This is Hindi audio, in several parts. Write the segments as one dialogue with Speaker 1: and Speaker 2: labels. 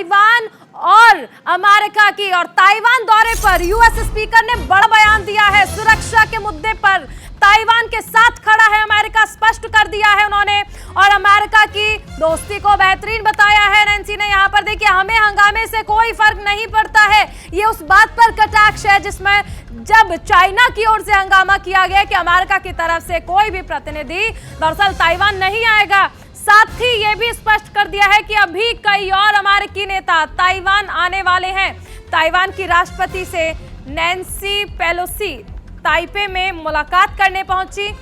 Speaker 1: ताइवान और अमेरिका की। और ताइवान दौरे पर यूएस स्पीकर ने बड़ा बयान दिया है। सुरक्षा के मुद्दे पर ताइवान के साथ खड़ा है अमेरिका, स्पष्ट कर दिया है उन्होंने। और अमेरिका की दोस्ती को बेहतरीन बताया है नैन्सी ने। यहाँ पर देखिए, हमें हंगामे से कोई फर्क नहीं पड़ता है, ये उस बात पर कटाक्ष है जिसमें जब चाइना की ओर से हंगामा किया गया कि अमेरिका की तरफ से कोई भी प्रतिनिधि दरअसल ताइवान नहीं आएगा। साथ ही ये भी स्पष्ट कर दिया है कि अभी कई और अमेरिकी नेता ताइवान आने वाले हैं। ताइवान की राष्ट्रपति से नैन्सी पेलोसी ताइपे में मुलाकात करने पहुंची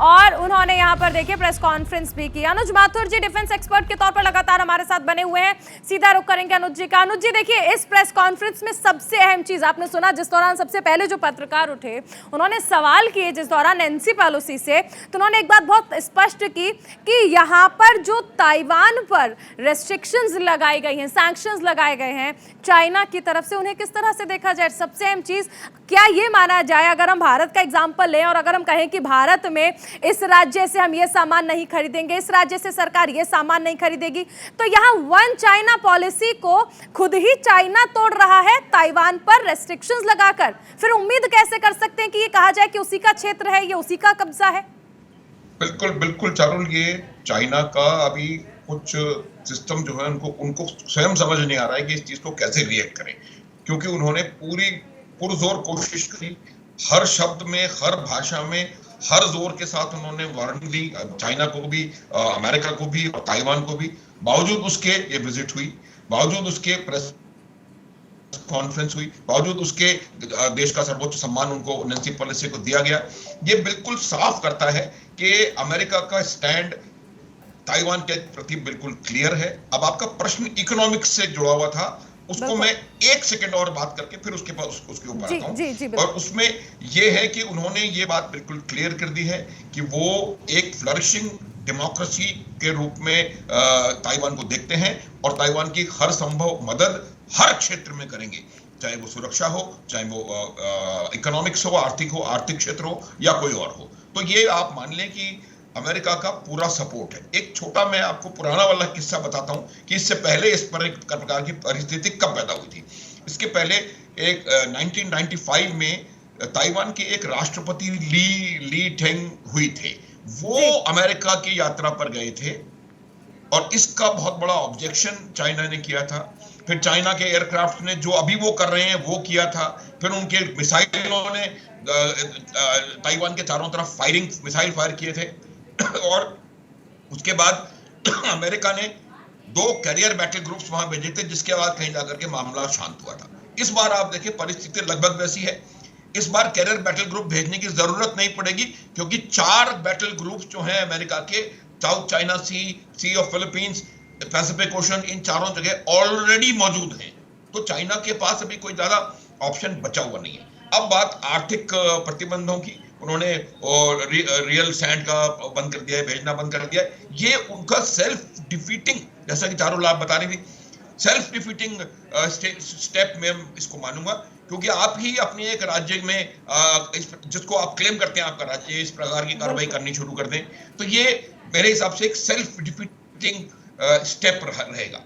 Speaker 1: और उन्होंने यहां पर देखिए प्रेस कॉन्फ्रेंस भी की। अनुज माथुर जी डिफेंस एक्सपर्ट के तौर पर लगातार हमारे साथ बने हुए हैं, सीधा रुख करेंगे अनुज जी का। अनुज जी देखिए, इस प्रेस कॉन्फ्रेंस में सबसे अहम चीज आपने सुना, जिस दौरान सबसे पहले जो पत्रकार उठे उन्होंने सवाल किए जिस दौरान नैन्सी पेलोसी से, तो उन्होंने एक बात बहुत स्पष्ट की कि यहाँ पर जो ताइवान पर रेस्ट्रिक्शंस लगाई गई हैं, सैंक्शंस लगाए गए हैं चाइना की तरफ से, उन्हें किस तरह से देखा जाए। सबसे अहम चीज क्या ये माना जाए, अगर हम भारत का एग्जाम्पल लें और अगर हम कहें कि भारत में इस राज्य से हम ये सामान नहीं खरीदेंगे, इस राज्य से सरकार ये सामान नहीं खरीदेगी, तो यहाँ वन चाइना पॉलिसी को खुद ही चाइना तोड़ रहा है ताइवान पर रेस्ट्रिक्शंस लगाकर। फिर उम्मीद कैसे कर सकते हैं कि ये कहा जाए कि उसी का क्षेत्र है, ये उसी का कब्जा है।
Speaker 2: बिल्कुल बिल्कुल चारुल, ये चाइना का अभी कुछ सिस्टम जो है उनको स्वयं समझ नहीं आ रहा है कि इस चीज को कैसे रिएक्ट करें, क्योंकि उन्होंने पूरी पुरजोर कोशिश की, हर शब्द में, हर भाषा में, हर जोर के साथ उन्होंने वार्निंग दी चाइना को भी, अमेरिका को भी और ताइवान को भी। बावजूद उसके ये विजिट हुई, बावजूद उसके प्रेस कॉन्फ्रेंस हुई, बावजूद उसके देश का सर्वोच्च सम्मान उनको नैन्सी पेलोसी को दिया गया। ये बिल्कुल साफ करता है कि अमेरिका का स्टैंड ताइवान के प्रति बिल्कुल क्लियर है। अब आपका प्रश्न इकोनॉमिक्स से जुड़ा हुआ था, उसको मैं एक सेकंड और बात करके फिर उसके ऊपर आता हूं। और उसमें यह है कि उन्होंने ये बात बिल्कुल क्लियर कर दी है कि वो एक फ्लरिशिंग डेमोक्रेसी के रूप में ताइवान को देखते हैं और ताइवान की हर संभव मदद हर क्षेत्र में करेंगे, चाहे वो सुरक्षा हो, चाहे वो इकोनॉमिक्स हो, आर्थिक क्षेत्र हो या कोई और हो। तो ये आप मान लें कि अमेरिका का पूरा सपोर्ट है। एक छोटा मैं आपको पुराना वाला किस्सा बताता हूं कि इससे पहले इस प्रकार की परिस्थिति कब पैदा हुई थी। इसके पहले एक 1995 में ताइवान के एक राष्ट्रपति ली टेंग हुई थे, वो अमेरिका की यात्रा पर गए थे और इसका बहुत बड़ा ऑब्जेक्शन चाइना ने किया था। फिर चाइना के एयरक्राफ्ट ने जो अभी वो कर रहे हैं वो किया था। फिर उनके मिसाइलों ने ताइवान के चारों तरफ मिसाइल फायर किए थे और उसके बाद अमेरिका ने 2 कैरियर बैटल ग्रुप्स वहां भेजे थे, जिसके बाद कहीं जाकर के मामला शांत हुआ था। इस बार आप देखिए परिस्थिति लगभग वैसी है। इस बार कैरियर बैटल ग्रुप भेजने की जरूरत नहीं पड़ेगी, क्योंकि 4 बैटल ग्रुप्स जो हैं अमेरिका के, South China Sea of Philippines, Pacific Ocean, इन चारों जगह ऑलरेडी मौजूद हैं। तो चाइना के पास अभी कोई ज्यादा ऑप्शन बचा हुआ नहीं है। अब बात आर्थिक प्रतिबंधों की, उन्होंने रियल सैंड का बंद कर दिया है, भेजना बंद कर दिया है। ये उनका सेल्फ डिफीटिंग, जैसा कि चारुल आप बता रही थी, सेल्फ डिफीटिंग स्टेप में इसको मानूंगा, क्योंकि आप ही अपने एक राज्य में जिसको आप क्लेम करते हैं आपका राज्य, इस प्रकार की कार्रवाई करनी शुरू कर दें, तो ये मेरे हिसाब से एक सेल्फ डिफीटिंग स्टेप रहेगा।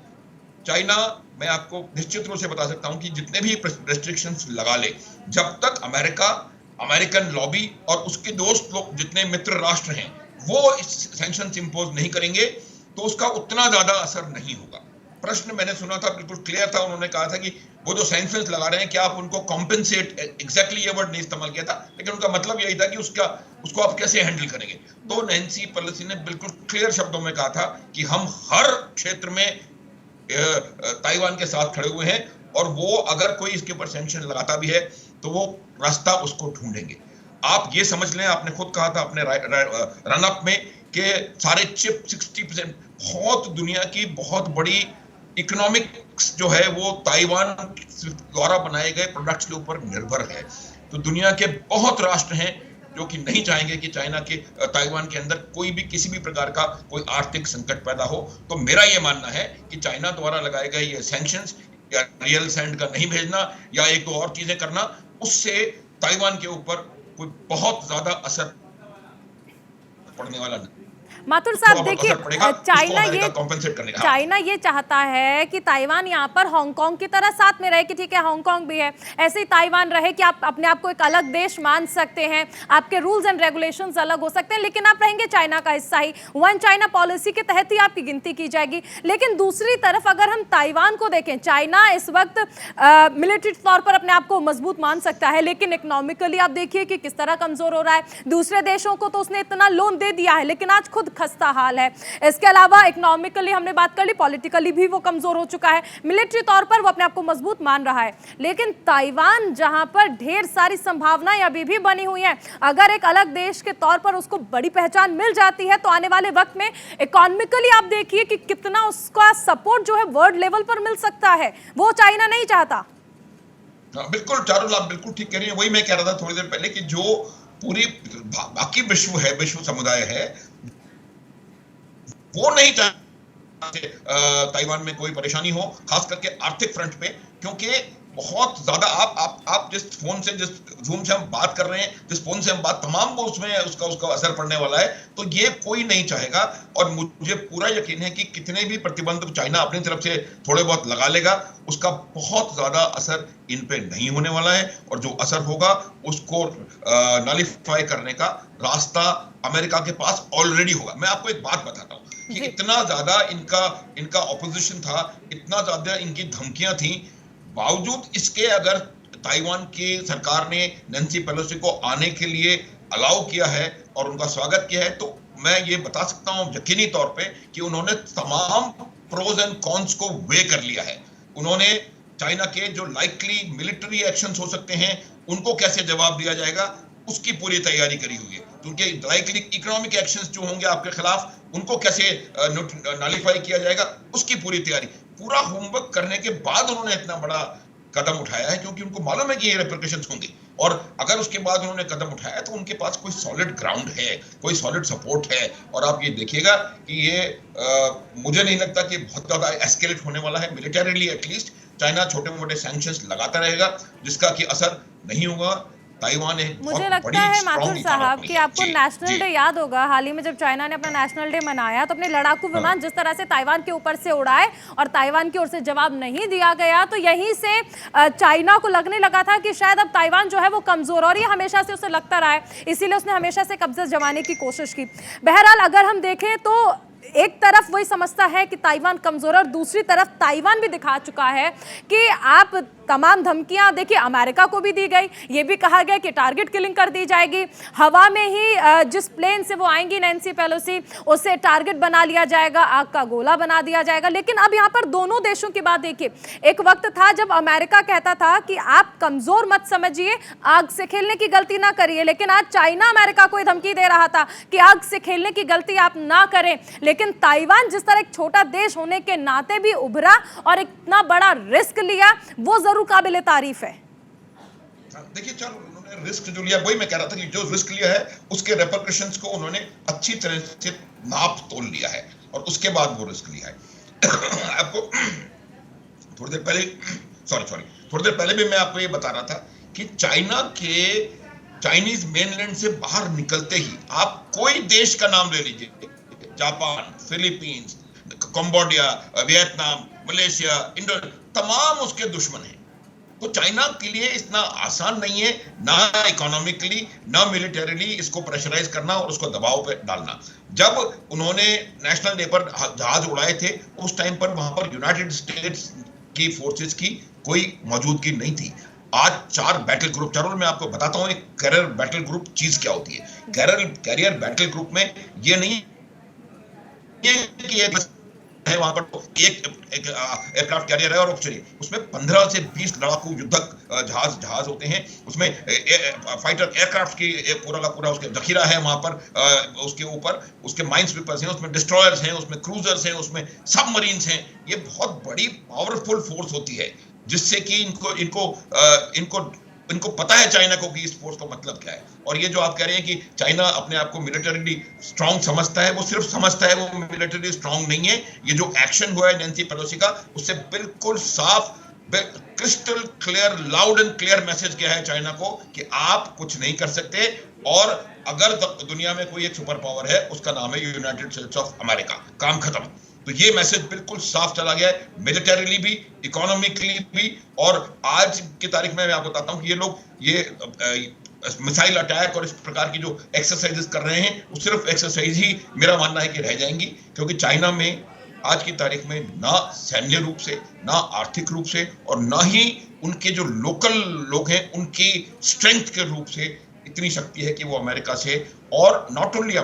Speaker 2: चाइना, मैं आपको निश्चित रूप से बता सकता हूं कि जितने भी रेस्ट्रिक्शंस लगा ले, जब तक अमेरिकन लॉबी और उसके दोस्त लोग, जितने मित्र राष्ट्र हैं, वो इस सैंक्शंस इंपोज नहीं करेंगे, तो उसका उतना ज्यादा असर नहीं होगा। प्रश्न मैंने सुना था, बिल्कुल क्लियर था, उन्होंने कहा था कि वो जो सैंक्शंस लगा रहे हैं, क्या आप उनको कॉम्पेंसेट, एग्जैक्टली ये वर्ड नहीं इस्तेमाल किया था, लेकिन उनका मतलब यही था कि उसको आप कैसे हैंडल करेंगे। तो नैन्सी पेलोसी ने बिल्कुल क्लियर शब्दों में कहा था कि हम हर क्षेत्र में ताइवान के साथ खड़े हुए हैं और वो अगर कोई इसके ऊपर सैंक्शन लगाता भी है तो वो रास्ता उसको ढूंढेंगे। आप ये समझ लें, आपने खुद कहा था अपने रन अप में कि सारे चिप 60% बहुत दुनिया की बहुत बड़ी इकोनॉमिक्स जो है वो ताइवान द्वारा बनाए गए प्रोडक्ट्स के ऊपर निर्भर है। तो दुनिया के बहुत राष्ट्र हैं जो कि नहीं चाहेंगे कि चाइना के ताइवान के अंदर कोई भी किसी भी प्रकार का कोई आर्थिक संकट पैदा हो। तो मेरा ये मानना है कि चाइना द्वारा लगाए गए ये सैंक्शंस, या रियल सैंड का नहीं भेजना या एक दो और चीजें करना, उससे ताइवान के ऊपर कोई बहुत ज्यादा असर पड़ने वाला नहीं।
Speaker 1: माथुर साहब
Speaker 2: थोड़ा बहुत
Speaker 1: देखिए,
Speaker 2: असर पड़ेगा,
Speaker 1: चाइना
Speaker 2: इसको
Speaker 1: ये
Speaker 2: अमेरिका कॉम्पेंसेट करने का।
Speaker 1: चाइना ये चाहता है कि ताइवान यहाँ पर हांगकांग की तरह साथ में रहे, कि ठीक है हांगकांग भी है, ऐसे ही ताइवान रहे कि आप अपने आप को एक अलग देश मान सकते हैं, आपके रूल्स एंड रेगुलेशंस अलग हो सकते हैं, लेकिन आप रहेंगे चाइना का हिस्सा ही, वन चाइना पॉलिसी के तहत ही आपकी गिनती की जाएगी। लेकिन दूसरी तरफ अगर हम ताइवान को देखें, चाइना इस वक्त मिलिट्री तौर पर अपने आप को मजबूत मान सकता है, लेकिन इकोनॉमिकली आप देखिए कि किस तरह कमजोर हो रहा है। दूसरे देशों को तो उसने इतना लोन दे दिया है, लेकिन आज खुद खस्ता हाल है। इसके अलावा इकोनॉमिकली हमने बात कर ली, पॉलिटिकली भी वो कमजोर हो चुका है, मिलिट्री तौर पर वो अपने आप को मजबूत मान रहा है। लेकिन ताइवान जहां पर ढेर सारी संभावनाएं अभी भी बनी हुई हैं, अगर एक अलग देश के तौर पर उसको बड़ी पहचान मिल जाती है तो आने वाले वक्त में इकोनॉमिकली आप देखिए कि कितना उसका सपोर्ट जो है वर्ल्ड लेवल पर मिल सकता है, वो चाइना नहीं चाहता।
Speaker 2: बिल्कुल चारुल, आप बिल्कुल ठीक कह रही हैं। वही मैं कह रहा था थोड़ी देर पहले कि जो पूरी बाकी विश्व है, विश्व समुदाय है, वो नहीं चाहते ताइवान में कोई परेशानी हो, खास करके आर्थिक फ्रंट पे, क्योंकि बहुत ज्यादा आप जिस फोन से, जिस जूम से हम बात कर रहे हैं, जिस फोन से हम बात, तमाम वो उसमें उसका असर पड़ने वाला है। तो ये कोई नहीं चाहेगा, और मुझे पूरा यकीन है कि कितने भी प्रतिबंध चाइना अपनी तरफ से थोड़े बहुत लगा लेगा, उसका बहुत ज्यादा असर इन पे नहीं होने वाला है, और जो असर होगा उसको नलिफाई करने का रास्ता अमेरिका के पास ऑलरेडी होगा। मैं आपको एक बात बताता हूँ कि इतना ज्यादा इनका ऑपोजिशन था, इतना ज्यादा इनकी धमकियां थी, बावजूद इसके अगर ताइवान की सरकार ने नैन्सी पेलोसी को आने के लिए अलाउ किया है और उनका स्वागत किया है, तो मैं ये बता सकता हूं यकीनी तौर पे कि उन्होंने तमाम प्रोज एंड कॉन्स को वे कर लिया है। उन्होंने चाइना के जो लाइकली मिलिट्री एक्शंस हो सकते हैं, उनको कैसे जवाब दिया जाएगा, उसकी पूरी तैयारी करी हुई है। तो उनके लाइकली इकोनॉमिक एक्शंस जो होंगे आपके खिलाफ, उनको कैसे नलिफाई किया जाएगा, उसकी पूरी तैयारी, पूरा होमवर्क करने के बाद उन्होंने इतना बड़ा कदम उठाया है, क्योंकि उनको मालूम है कि ये रिपरकशंस होंगे। और अगर उसके बाद उन्होंने कदम उठाया तो उनके पास कोई सॉलिड ग्राउंड है, कोई सॉलिड सपोर्ट है। और आप ये देखिएगा कि ये मुझे नहीं लगता कि बहुत ज्यादा एस्केलेट होने वाला है, मिलिटरीली एटलीस्ट। चाइना छोटे मोटे सैंक्शंस लगाता रहेगा, जिसका कि असर नहीं होगा। ताइवान है,
Speaker 1: मुझे लगता है माथुर साहब कि आपको नेशनल डे याद होगा, हाल ही में जब चाइना ने अपना नेशनल डे मनाया तो अपने लड़ाकू विमान जिस तरह से ताइवान के ऊपर से उड़ाए और ताइवान की ओर से जवाब नहीं दिया गया, तो यहीं से चाइना को लगने लगा था कि शायद अब ताइवान जो है वो कमजोर, और ये हमेशा से उसे लगता रहा है, इसीलिए उसने हमेशा से कब्जा जमाने की कोशिश की। बहरहाल अगर हम देखें तो एक तरफ वही समझता है कि ताइवान कमजोर है, और दूसरी तरफ ताइवान भी दिखा चुका है कि आप तमाम धमकियां देखिए अमेरिका को भी दी गई, ये भी कहा गया कि टारगेट किलिंग कर दी जाएगी, हवा में ही जिस प्लेन से वो आएंगी नैन्सी पेलोसी, उससे टारगेट बना लिया जाएगा, आग का गोला बना दिया जाएगा। लेकिन अब यहाँ पर दोनों देशों की बात देखिए, एक वक्त था जब अमेरिका कहता था कि आप कमजोर मत समझिए, आग से खेलने की गलती ना करिए, लेकिन आज चाइना अमेरिका को धमकी दे रहा था कि आग से खेलने की गलती आप ना करें। लेकिन ताइवान जिस तरह एक छोटा देश होने के नाते भी उभरा और इतना बड़ा रिस्क लिया, वो जरूर काबिले तारीफ है।
Speaker 2: देखिए चलो, उन्होंने रिस्क जो लिया, वही मैं कह रहा था कि जो रिस्क लिया है उसके रेपरकशंस को उन्होंने अच्छी तरह से नाप तोल लिया है, और उसके बाद वो रिस्क लिया है। आपको थोड़ी देर पहले भी मैं आपको ये बता रहा था कि चाइना के चाइनीज मेनलैंड से बाहर निकलते ही आप कोई देश का नाम ले लीजिए, Japan, Philippines, Cambodia, Vietnam, Malaysia, Indonesia, तमाम उसके दुश्मन हैं। तो चाइना के लिए इतना आसान नहीं है, ना इकोनॉमिकली ना मिलिटरीली, इसको प्रेशराइज करना और उसको दबाव पे डालना। जब उन्होंने नेशनल डे पर जहाज उड़ाए थे, उस टाइम पर वहां पर यूनाइटेड स्टेट्स की फोर्सेस की कोई मौजूदगी नहीं थी। आज 4 बैटल ग्रुप, चलो मैं आपको बताता हूँ एक कैरियर बैटल ग्रुप चीज क्या होती है। कैरियर बैटल ग्रुप में ये नहीं कि एक है वहां पर एक एयरक्राफ्ट कैरियर है और उसमें 15 से 20 लड़ाकू युद्धक जहाज होते हैं। उसमें फाइटर एयरक्राफ्ट की पूरा का पूरा उसके जखीरा है वहां पर, उसके ऊपर उसके माइन स्वीपर्स हैं, उसमें डिस्ट्रॉयर्स हैं, उसमें क्रूजर्स हैं, उसमें सबमरीन्स हैं। ये बहुत बड़ी पावरफुल फोर्स होती है, जिससे कि इनको पता है चाइना को कि इस फोर्स का मतलब क्या है। और ये जो आप कह रहे हैं कि चाइना अपने आप को मिलिटरीली स्ट्रांग समझता है, वो सिर्फ समझता है, वो मिलिटरी स्ट्रांग नहीं है। ये जो एक्शन हुआ है नैन्सी पेलोसी का, उससे बिल्कुल साफ, crystal clear, loud and clear message गया है चाइना को कि आप कुछ नहीं कर सकते, और अगर दुनिया में कोई एक सुपर पावर है उसका नाम है यूनाइटेड स्टेट्स ऑफ अमेरिका। काम खत्म। तो ये मैसेज बिल्कुल साफ चला गया है, मिलिटरीली भी, इकोनॉमिकली भी। और आज की तारीख में मैं आपको बताता हूं कि ये लोग ये मिसाइल अटैक और इस प्रकार की जो एक्सरसाइजेस कर रहे हैं वो सिर्फ एक्सरसाइज ही मेरा मानना है कि रह जाएंगी, क्योंकि चाइना में आज की तारीख में ना सैन्य रूप से, ना आर्थिक रूप से, और ना ही उनके जो लोकल लोग हैं उनकी स्ट्रेंथ के रूप से इतनी शक्ति है कि वो अमेरिका से, और नॉट ओनली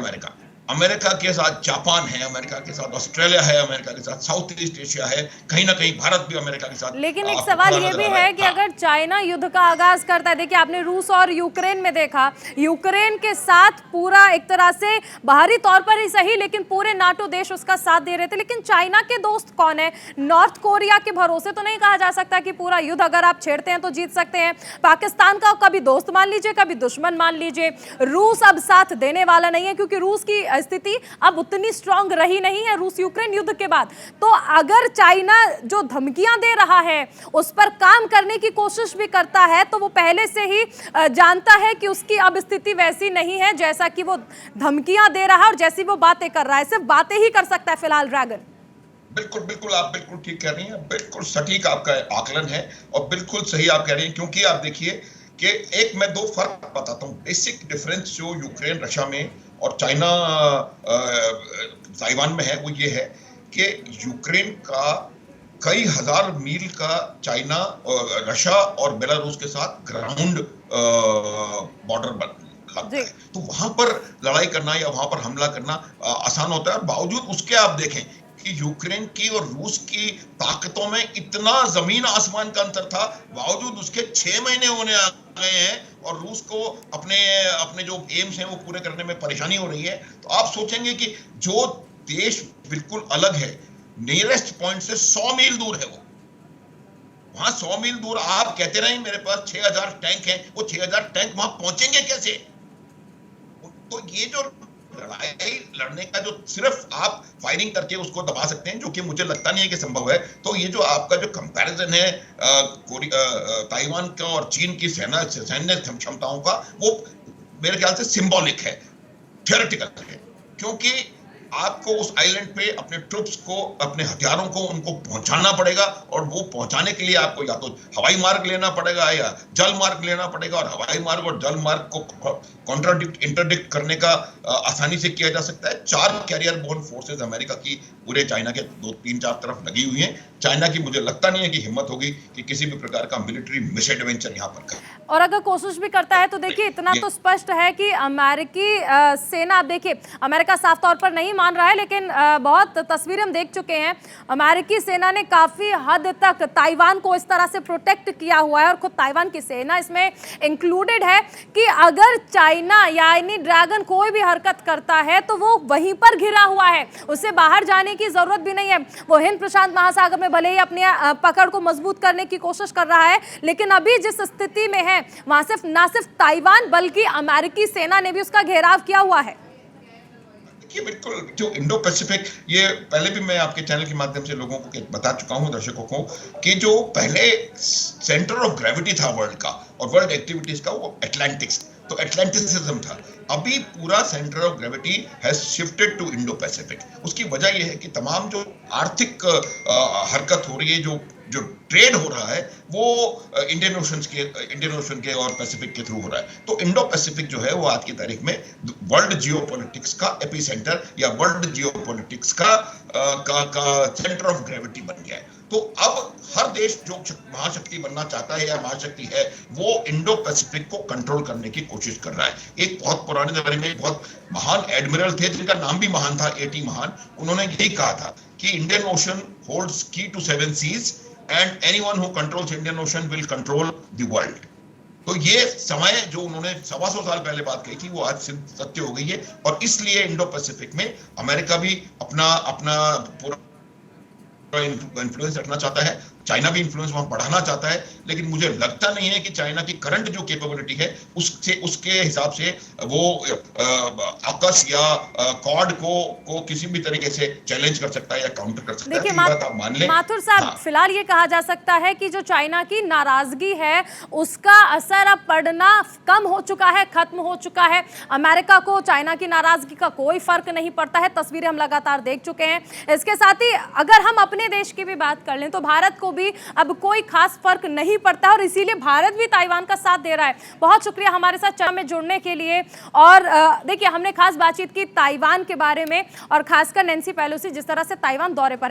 Speaker 2: अमेरिका के साथ जापान है, अमेरिका के साथ ऑस्ट्रेलिया है, अमेरिका के साथ साउथ ईस्ट एशिया है, कहीं ना कहीं भारत भी अमेरिका के साथ।
Speaker 1: लेकिन एक सवाल ये भी है कि अगर चाइना युद्ध का आगाज करता है, देखिए आपने रूस और यूक्रेन में देखा, यूक्रेन के साथ पूरा एक तरह से बाहरी तौर पर ही सही लेकिन पूरे नाटो देश उसका साथ दे रहे थे। लेकिन चाइना के दोस्त कौन है? नॉर्थ कोरिया के भरोसे तो नहीं कहा जा सकता कि पूरा युद्ध अगर आप छेड़ते हैं तो जीत सकते हैं। पाकिस्तान का कभी दोस्त मान लीजिए, कभी दुश्मन मान लीजिए। रूस अब साथ देने वाला नहीं है क्योंकि रूस की स्थिति अब उतनी स्ट्रांग रही नहीं है रूस यूक्रेन युद्ध के बाद। तो अगर चाइना जो धमकियां दे रहा है उस पर काम करने की कोशिश भी करता है तो वो पहले से ही जानता है कि उसकी अब स्थिति वैसी नहीं है जैसा कि वो धमकियां दे रहा है और जैसी वो बातें कर रहा है। सिर्फ बातें ही कर सकता है फिलहाल ड्रैगन।
Speaker 2: बिल्कुल बिल्कुल, आप बिल्कुल ठीक कह रही हैं, बिल्कुल सटीक आपका आकलन है और बिल्कुल सही आप कह रही हैं। क्योंकि आप देखिए कि एक मैं दो फर्क बताता हूं, बेसिक डिफरेंस जो यूक्रेन रशिया में और चाइना ताइवान में है वो ये है कि यूक्रेन का कई हजार मील का चाइना, रशिया और बेलारूस के साथ ग्राउंड बॉर्डर लगता है। तो वहां पर लड़ाई करना या वहां पर हमला करना आसान होता है। और बावजूद उसके आप देखें कि यूक्रेन की और रूस की ताकतों में इतना जमीन आसमान का अंतर था, बावजूद उसके 6 महीने होने आ गए हैं और रूस को अपने जो एम्स हैं वो पूरे करने में परेशानी हो रही है। तो आप सोचेंगे कि जो देश बिल्कुल अलग है, नियरेस्ट पॉइंट से 100 मील दूर है, वो वहां 100 मील दूर आप कहते रहे मेरे पास 6000 टैंक हैं, वो 6000 टैंक वहां पहुंचेंगे कैसे? तो ये जो लड़ाई लड़ने का जो सिर्फ आप फायरिंग करके उसको दबा सकते हैं, जो कि मुझे लगता नहीं है कि संभव है। तो ये जो आपका जो कंपैरिजन है ताइवान का और चीन की सैन्य क्षमताओं का, वो मेरे ख्याल से सिंबॉलिक है, थियोरेटिकल है। क्योंकि आपको उस आइलैंड पे अपने ट्रूप्स को, अपने हथियारों को उनको पहुंचाना पड़ेगा, और वो पहुंचाने के लिए आपको या तो हवाई मार्ग लेना पड़ेगा या जल मार्ग लेना पड़ेगा। और हवाई मार्ग और जल मार्ग को इंटरडिक्ट करने का आसानी से किया जा सकता है। 4 कैरियर बोर्न फोर्सेस अमेरिका की पूरे चाइना के 2-3-4 तरफ लगी हुई हैं। चाइना की मुझे लगता नहीं है कि हिम्मत होगी कि किसी भी प्रकार का मिलिट्री मिस एडवेंचर यहाँ पर करे।
Speaker 1: और अगर कोशिश भी करता है तो देखिए इतना तो स्पष्ट है कि अमेरिकी सेना, आप देखिए अमेरिका साफ तौर पर नहीं मान रहा है, लेकिन बहुत तस्वीरें हम देख चुके हैं। अमेरिकी सेना ने काफी हद तक ताइवान को इस तरह से प्रोटेक्ट किया हुआ है और खुद ताइवान की सेना इसमें इंक्लूडेड है कि अगर चाइना यानी ड्रैगन कोई भी हरकत करता है तो वो वहीं पर घिरा हुआ है, उसे बाहर जाने की जरूरत भी नहीं है। वो हिंद प्रशांत महासागर में भले ही अपनी पकड़ को मजबूत करने की कोशिश कर रहा है, लेकिन अभी जिस स्थिति में है वहां ना सिर्फ ताइवान बल्कि अमेरिकी सेना ने भी उसका घेराव किया हुआ है।
Speaker 2: देखिए बिल्कुल, जो इंडो पैसिफिक, ये पहले भी मैं आपके चैनल के माध्यम से लोगों को बता चुका हूं, दर्शकों को, कि जो पहले सेंटर ऑफ ग्रेविटी था वर्ल्ड का और वर्ल्ड एक्टिविटीज का, वो अटलांटिक्स, तो अटलांटिसिज्म था। अभी पूरा centre of gravity has shifted to Indo Pacific. उसकी वजह यह है कि तमाम जो आर्थिक हरकत हो रही है, जो ट्रेड हो रहा है, वो इंडियन ओशन के और पैसिफिक के थ्रू हो रहा है। तो इंडो पैसिफिक जो है वो आज की तारीख में वर्ल्ड जियोपॉलिटिक्स का एपिसेंटर या वर्ल्ड जियोपॉलिटिक्स का सेंटर ऑफ ग्रेविटी बन गया है। तो अब हर देश जो महाशक्ति बनना चाहता है या महाशक्ति है, वो इंडो पैसिफिक को कंट्रोल करने की कोशिश कर रहा है। एक बहुत पुराने जमाने में बहुत महान एडमिरल थे, जिनका नाम भी महान था, A.T. महान, उन्होंने यही कहा था कि Indian ocean holds key to 7 seas and anyone who controls Indian Ocean will control the world। तो ये समय जो उन्होंने 125 साल पहले बात कही थी, वो आज सत्य हो गई है। और इसलिए इंडो पैसिफिक में अमेरिका भी अपना पूरा इन्फ्लुएंस रखना चाहता है। चाइना भी इन्फ्लुएंस वहां बढ़ाना चाहता है, लेकिन मुझे लगता नहीं है कि चाइना की करंट जो कैपेबिलिटी है उसके हिसाब से वो AUKUS या क्वाड को किसी भी तरीके से चैलेंज कर सकता है या काउंटर कर सकता है।
Speaker 1: देखिए
Speaker 2: तो ये बात आप मान लें।
Speaker 1: माथुर साहब,
Speaker 2: हाँ।
Speaker 1: फिलहाल ये कहा जा सकता है कि जो चाइना की नाराजगी है उसका असर अब पड़ना कम हो चुका है, खत्म हो चुका है। अमेरिका को चाइना की नाराजगी का कोई फर्क नहीं पड़ता है, तस्वीरें हम लगातार देख चुके हैं। इसके साथ ही अगर हम अपने देश की भी बात कर लें तो भारत को भी अब कोई खास फर्क नहीं पड़ता है और इसीलिए भारत भी ताइवान का साथ दे रहा है। बहुत शुक्रिया हमारे साथ चर्चा में जुड़ने के लिए। और देखिए, हमने खास बातचीत की ताइवान के बारे में और खासकर नैन्सी पेलोसी जिस तरह से ताइवान दौरे पर है।